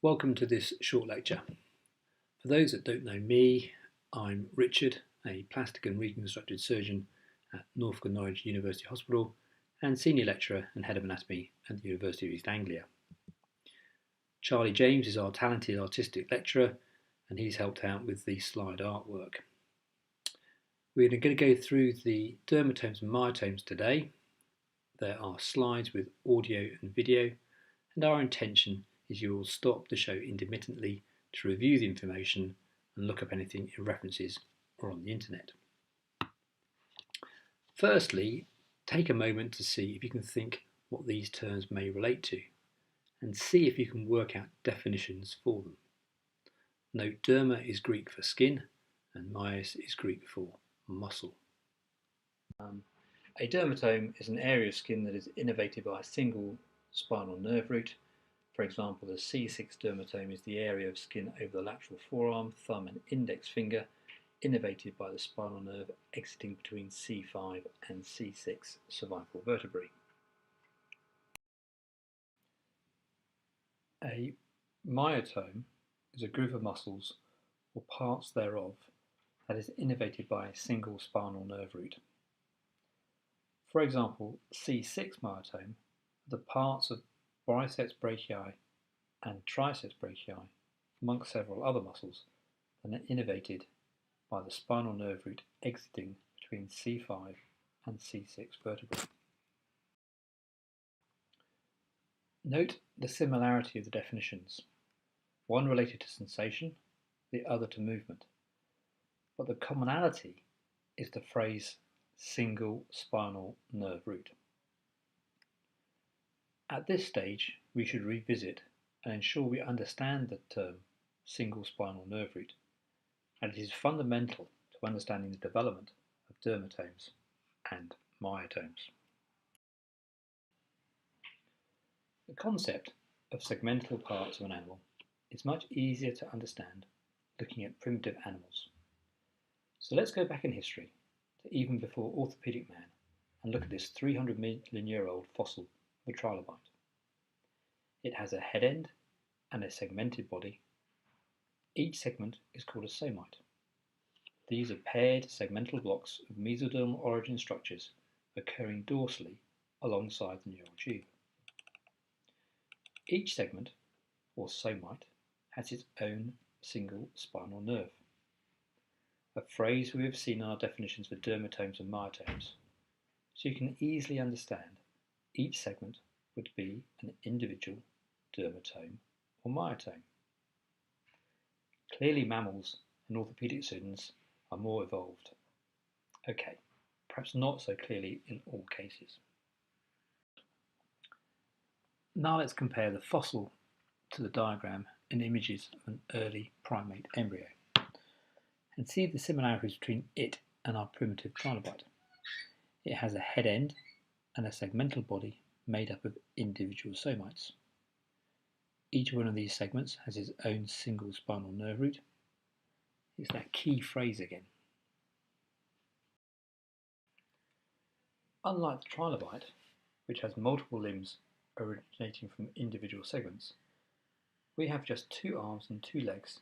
Welcome to this short lecture. For those that don't know me, I'm Richard, a plastic and reconstructive surgeon at Norfolk and Norwich University Hospital and senior lecturer and head of anatomy at the University of East Anglia. Charlie James is our talented artistic lecturer and he's helped out with the slide artwork. We're going to go through the dermatomes and myotomes today. There are slides with audio and video, and our intention is you will stop the show intermittently to review the information and look up anything in references or on the internet. Firstly, take a moment to see if you can think what these terms may relate to and see if you can work out definitions for them. Note derma is Greek for skin and myos is Greek for muscle. A dermatome is an area of skin that is innervated by a single spinal nerve root. For example, the C6 dermatome is the area of skin over the lateral forearm, thumb and index finger, innervated by the spinal nerve exiting between C5 and C6 cervical vertebrae. A myotome is a group of muscles or parts thereof that is innervated by a single spinal nerve root. For example, C6 myotome are the parts of biceps brachii and triceps brachii, amongst several other muscles, that are innervated by the spinal nerve root exiting between C5 and C6 vertebrae. Note the similarity of the definitions, one related to sensation, the other to movement, but the commonality is the phrase single spinal nerve root. At this stage, we should revisit and ensure we understand the term single spinal nerve root, and it is fundamental to understanding the development of dermatomes and myotomes. The concept of segmental parts of an animal is much easier to understand looking at primitive animals. So let's go back in history to even before orthopedic man and look at this 300 million year old fossil of a trilobite. It has a head end and a segmented body. Each segment is called a somite. These are paired segmental blocks of mesodermal origin structures occurring dorsally alongside the neural tube. Each segment, or somite, has its own single spinal nerve, a phrase we have seen in our definitions for dermatomes and myotomes, so you can easily understand each segment would be an individual dermatome or myotome. Clearly mammals and orthopedic surgeons are more evolved. Okay, perhaps not so clearly in all cases. Now let's compare the fossil to the diagram and images of an early primate embryo and see the similarities between it and our primitive trilobite. It has a head end and a segmental body made up of individual somites. Each one of these segments has its own single spinal nerve root. It's that key phrase again. Unlike the trilobite, which has multiple limbs originating from individual segments, we have just two arms and two legs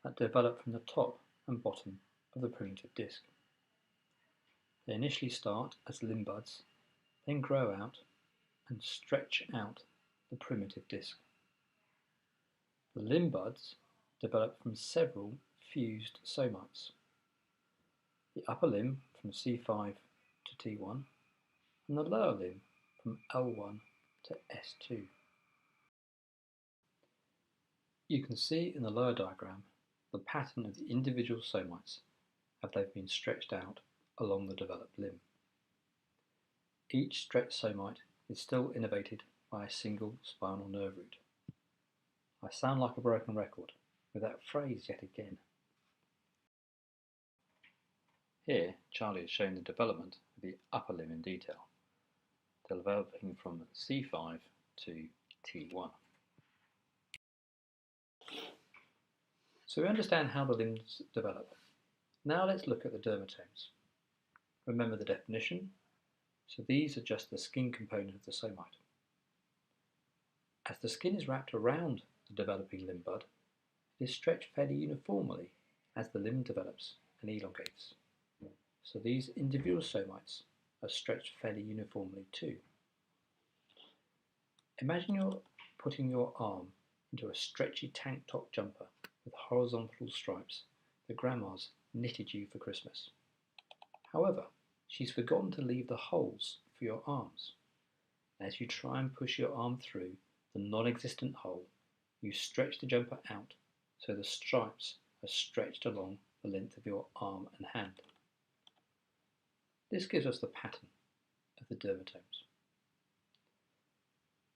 that develop from the top and bottom of the primitive disc. They initially start as limb buds, then grow out and stretch out the primitive disc. The limb buds develop from several fused somites. The upper limb from C5 to T1 and the lower limb from L1 to S2. You can see in the lower diagram the pattern of the individual somites as they've been stretched out along the developed limb. Each stretched somite is still innervated by a single spinal nerve root. I sound like a broken record with that phrase yet again. Here, Charlie has shown the development of the upper limb in detail, developing from C5 to T1. So we understand how the limbs develop. Now let's look at the dermatomes. Remember the definition, so these are just the skin component of the somite. As the skin is wrapped around the developing limb bud, it is stretched fairly uniformly as the limb develops and elongates. So these individual somites are stretched fairly uniformly too. Imagine you're putting your arm into a stretchy tank top jumper with horizontal stripes that Grandma's knitted you for Christmas. However, she's forgotten to leave the holes for your arms. As you try and push your arm through the non-existent hole, you stretch the jumper out so the stripes are stretched along the length of your arm and hand. This gives us the pattern of the dermatomes.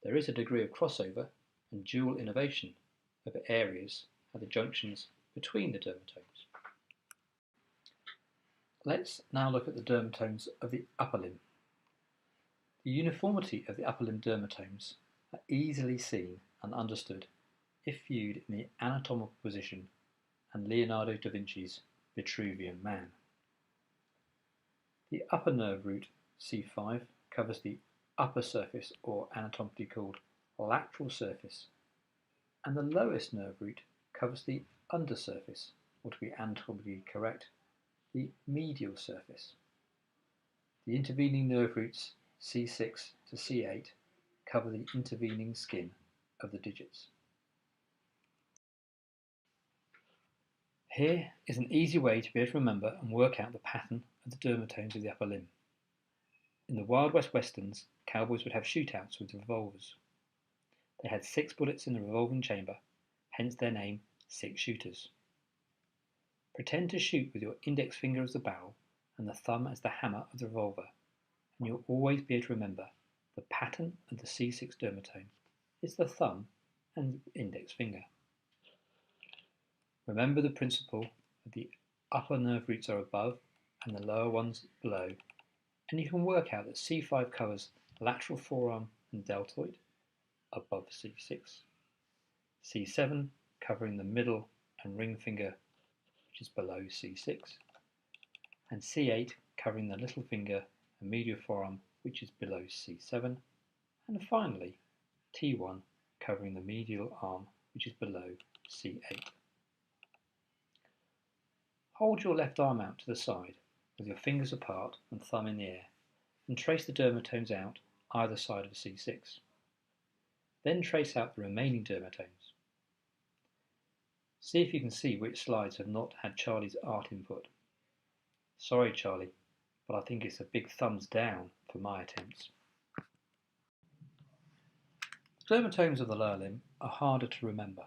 There is a degree of crossover and dual innervation of areas at the junctions between the dermatomes. Let's now look at the dermatomes of the upper limb. The uniformity of the upper limb dermatomes are easily seen and understood if viewed in the anatomical position and Leonardo da Vinci's Vitruvian Man. The upper nerve root, C5, covers the upper surface, or anatomically called lateral surface, and the lowest nerve root covers the undersurface, or to be anatomically correct, the medial surface. The intervening nerve roots C6 to C8 cover the intervening skin of the digits. Here is an easy way to be able to remember and work out the pattern of the dermatomes of the upper limb. In the Wild West Westerns, cowboys would have shootouts with revolvers. They had 6 bullets in the revolving chamber, hence their name, 6 shooters. Pretend to shoot with your index finger as the barrel and the thumb as the hammer of the revolver, and you'll always be able to remember the pattern of the C6 dermatome is the thumb and index finger. Remember the principle that the upper nerve roots are above and the lower ones below, and you can work out that C5 covers lateral forearm and deltoid above C6, C7 covering the middle and ring finger, which is below C6, and C8 covering the little finger and medial forearm, which is below C7, and finally T1 covering the medial arm, which is below C8. Hold your left arm out to the side with your fingers apart and thumb in the air, and trace the dermatomes out either side of C6. Then trace out the remaining dermatomes. See if you can see which slides have not had Charlie's art input. Sorry Charlie, but I think it's a big thumbs down for my attempts. The dermatomes of the lower limb are harder to remember,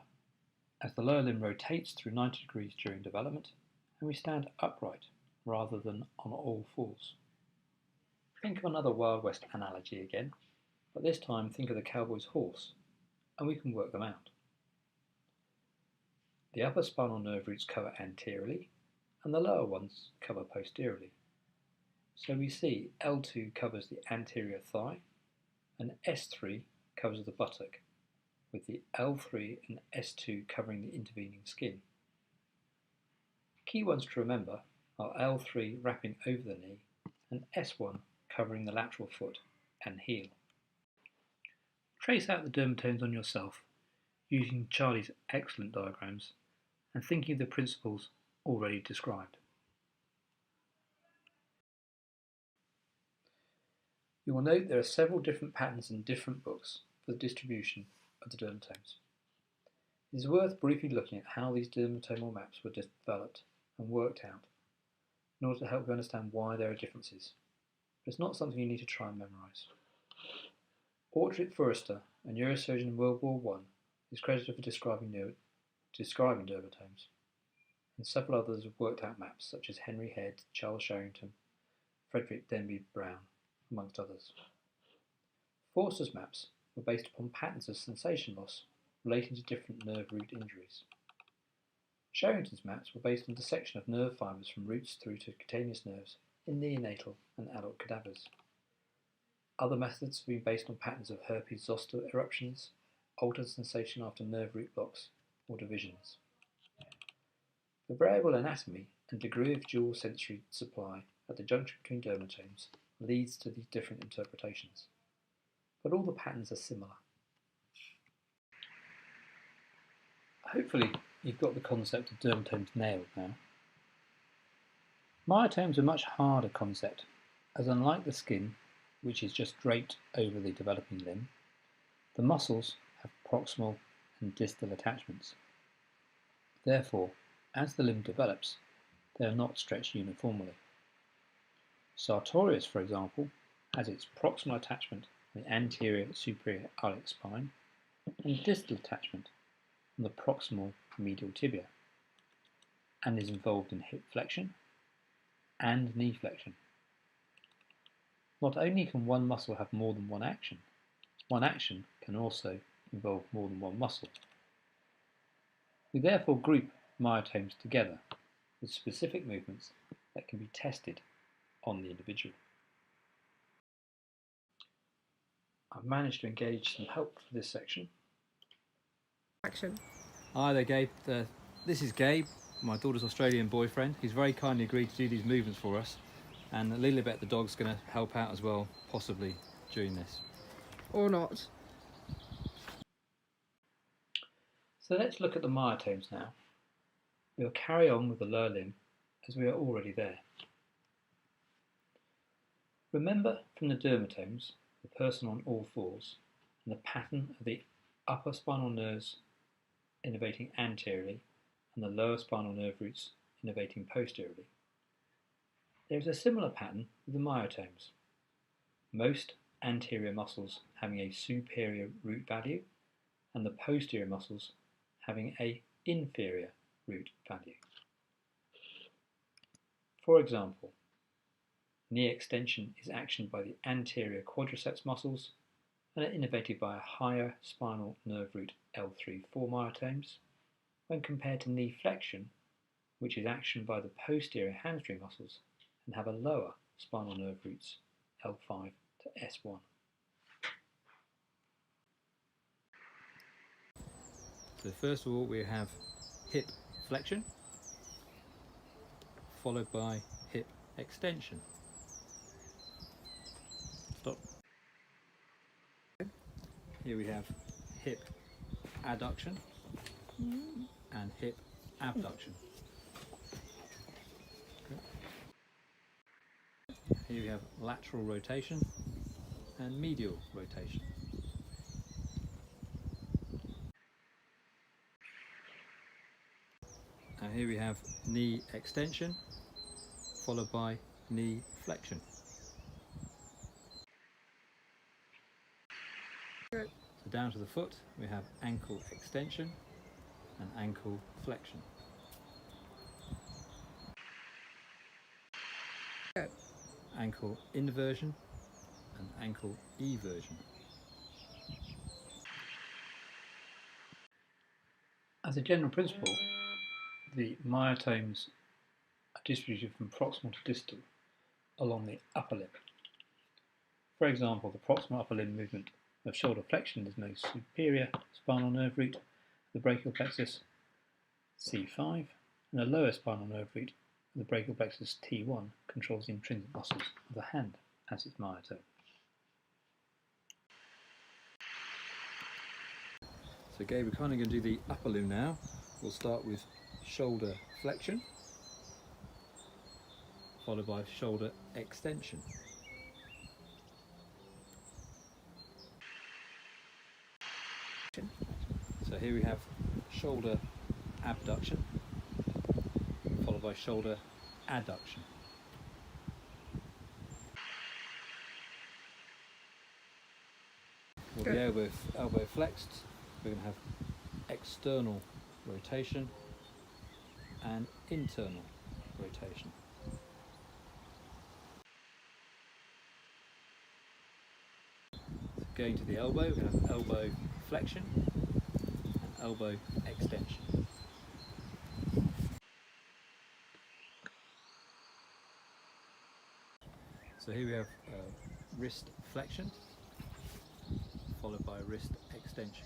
as the lower limb rotates through 90 degrees during development and we stand upright rather than on all fours. Think of another Wild West analogy again, but this time think of the cowboy's horse, and we can work them out. The upper spinal nerve roots cover anteriorly, and the lower ones cover posteriorly. So we see L2 covers the anterior thigh, and S3 covers the buttock, with the L3 and S2 covering the intervening skin. Key ones to remember are L3 wrapping over the knee, and S1 covering the lateral foot and heel. Trace out the dermatomes on yourself using Charlie's excellent diagrams and thinking of the principles already described. You will note there are several different patterns in different books for the distribution of the dermatomes. It is worth briefly looking at how these dermatomal maps were developed and worked out in order to help you understand why there are differences, but it's not something you need to try and memorise. Ortrick Forrester, a neurosurgeon in World War I, is credited for describing dermatomes, and several others have worked out maps such as Henry Head, Charles Sherrington, Frederick Denby Brown, amongst others. Forster's maps were based upon patterns of sensation loss relating to different nerve root injuries. Sherrington's maps were based on dissection of nerve fibres from roots through to cutaneous nerves in neonatal and adult cadavers. Other methods have been based on patterns of herpes zoster eruptions, altered sensation after nerve root blocks or divisions. The variable anatomy and degree of dual sensory supply at the junction between dermatomes leads to these different interpretations, but all the patterns are similar. Hopefully you've got the concept of dermatomes nailed now. Myotomes are a much harder concept, as unlike the skin, which is just draped over the developing limb, the muscles have proximal and distal attachments. Therefore, as the limb develops, they are not stretched uniformly. Sartorius, for example, has its proximal attachment on the anterior superior iliac spine and distal attachment on the proximal medial tibia, and is involved in hip flexion and knee flexion. Not only can one muscle have more than one action can also involve more than one muscle. We therefore group myotomes together with specific movements that can be tested on the individual. I've managed to engage some help for this section. Action. Hi there, Gabe. This is Gabe, my daughter's Australian boyfriend. He's very kindly agreed to do these movements for us, and Lilibet the dog's going to help out as well, possibly during this. Or not. So let's look at the myotomes now. We'll carry on with the lower limb as we are already there. Remember from the dermatomes, the person on all fours, and the pattern of the upper spinal nerves innervating anteriorly and the lower spinal nerve roots innervating posteriorly. There is a similar pattern with the myotomes. Most anterior muscles having a superior root value and the posterior muscles having an inferior root value. For example, knee extension is actioned by the anterior quadriceps muscles and are innervated by a higher spinal nerve root L3-4 myotomes, when compared to knee flexion, which is actioned by the posterior hamstring muscles and have a lower spinal nerve roots L5 to S1. So first of all we have hip flexion, followed by hip extension. Stop. Here we have hip adduction and hip abduction. Okay. Here we have lateral rotation and medial rotation. And here we have knee extension followed by knee flexion. Good. So down to the foot we have ankle extension and ankle flexion. Good. Ankle inversion and ankle eversion. As a general principle, the myotomes are distributed from proximal to distal along the upper limb. For example, the proximal upper limb movement of shoulder flexion is most superior spinal nerve root, the brachial plexus C5, and the lower spinal nerve root, the brachial plexus T1, controls the intrinsic muscles of the hand as its myotome. So Gabe, we're kind of going to do the upper limb now. We'll start with shoulder flexion, followed by shoulder extension. So here we have shoulder abduction, followed by shoulder adduction. With the elbow flexed, we're going to have external rotation and internal rotation. So going to the elbow, we're going to have elbow flexion and elbow extension. So here we have wrist flexion, followed by wrist extension.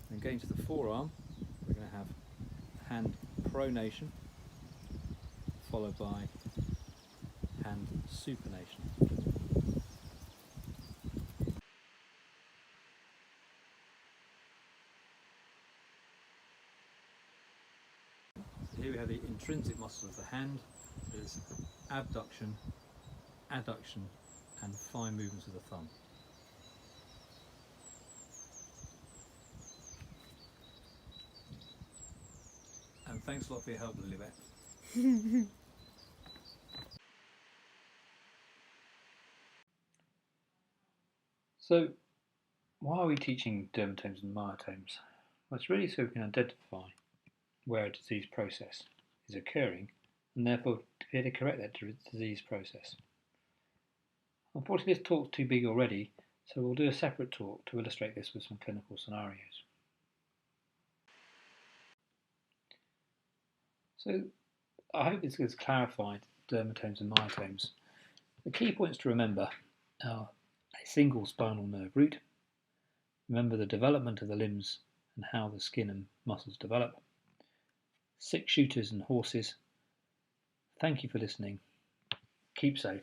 Then going to the forearm, we're going to have hand pronation, followed by hand supination. have the intrinsic muscles of the hand. There's abduction, adduction, and fine movements of the thumb. And thanks a lot for your help, Lilibet. So, why are we teaching dermatomes and myotomes? Well, it's really so we can identify where a disease process is occurring and therefore to be able to correct that disease process. Unfortunately, this talk's too big already, so we'll do a separate talk to illustrate this with some clinical scenarios. So, I hope this has clarified dermatomes and myotomes. The key points to remember are a single spinal nerve root. Remember the development of the limbs and how the skin and muscles develop. 6 shooters and horses. Thank you for listening. Keep safe.